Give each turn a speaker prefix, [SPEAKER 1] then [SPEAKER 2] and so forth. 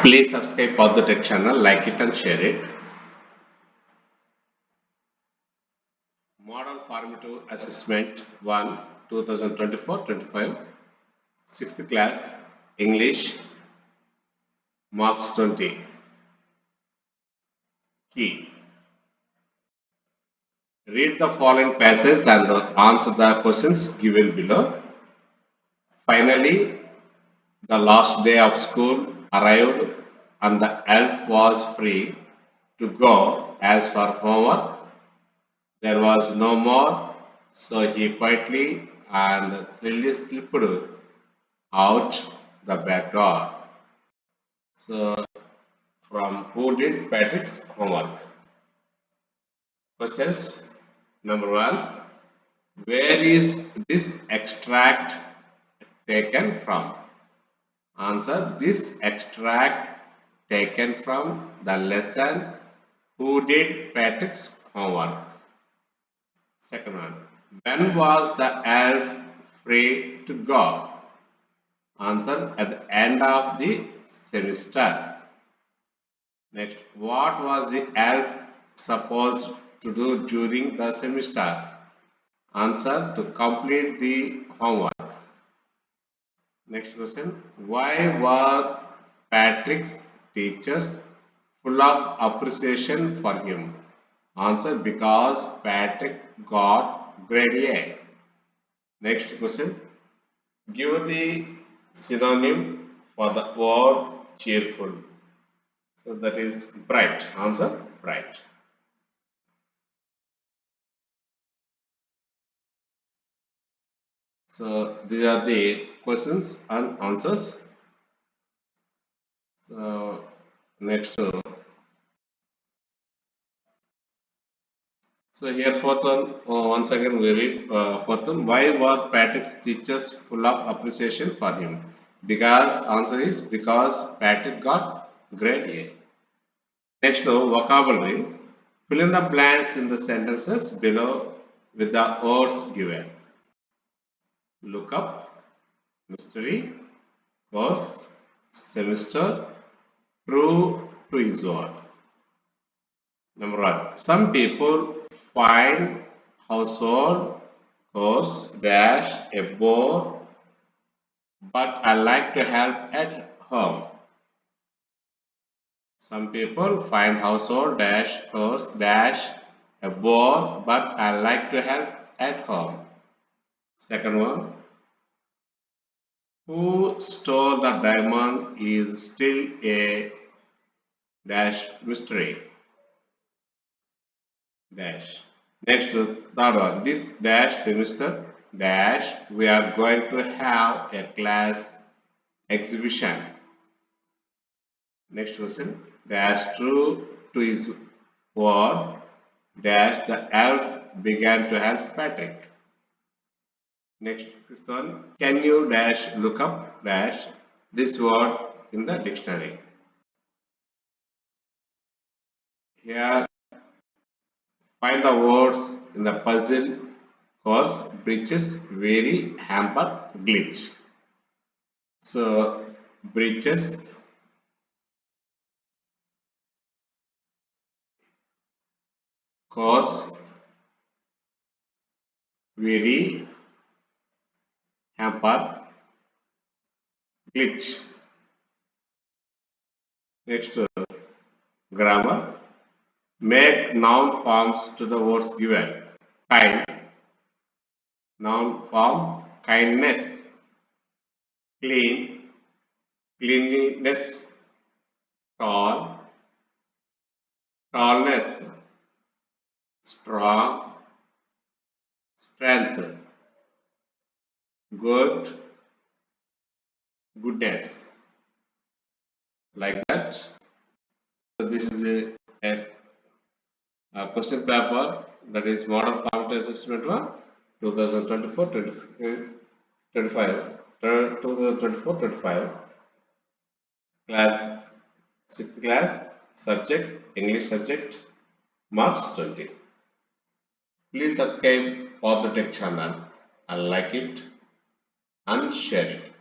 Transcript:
[SPEAKER 1] Please subscribe for the tech channel, like it and share it. Model Formative Assessment 1 2024-25 6th class English Marks 20 Key. Read the following passage and answer the questions given below. Finally, the last day of school arrived and the elf was free to go as per homework. There was no more, so he quietly and slowly slipped out the back door. So, from who did Patrick's homework? Questions. Number one, where is this extract taken from? Answer, this extract taken from the lesson Who Did Patrick's Homework? Second one, when was the elf free to go? Answer, at the end of the semester. Next, what was the elf supposed to do during the semester? Answer, to complete the homework. Next question, why were Patrick's teachers full of appreciation for him? Answer, because Patrick got grade A. Next question, give the synonym for the word cheerful. So that is bright. Answer, bright. So these are the questions and answers. So next, so here fourth one, once again we read fourth one. Why were Patrick's teachers full of appreciation for him? Because answer is because Patrick got grade A. Next, vocabulary. Fill in the blanks in the sentences below with the words given. Look up, mystery, course, semester, true to his word. Number one, some people find household chores dash a bore, but I like to help at home. Some people find household dash chores dash a bore, but I like to help at home. Second one, who stole the diamond is still a dash mystery. Dash. Next, third one. This dash semester dash we are going to have a class exhibition. Next question. Dash true to his word dash the elf began to help Patrick. Next fifth one. Can you dash look up dash this word in the dictionary? Here find the words in the puzzle course, breaches, vary, hamper, glitch. So, breaches, course, vary, hamper, glitch. Next, grammar. Make noun forms to the words given. Kind, noun form, kindness. Clean, cleanliness. Tall, tallness. Strong, strength. Good, goodness. Like that. So this is a question paper, that is Model Formative Assessment 1 2024-25 class 6th class subject English subject Marks 20. Please subscribe for the tech channel and like it and share it.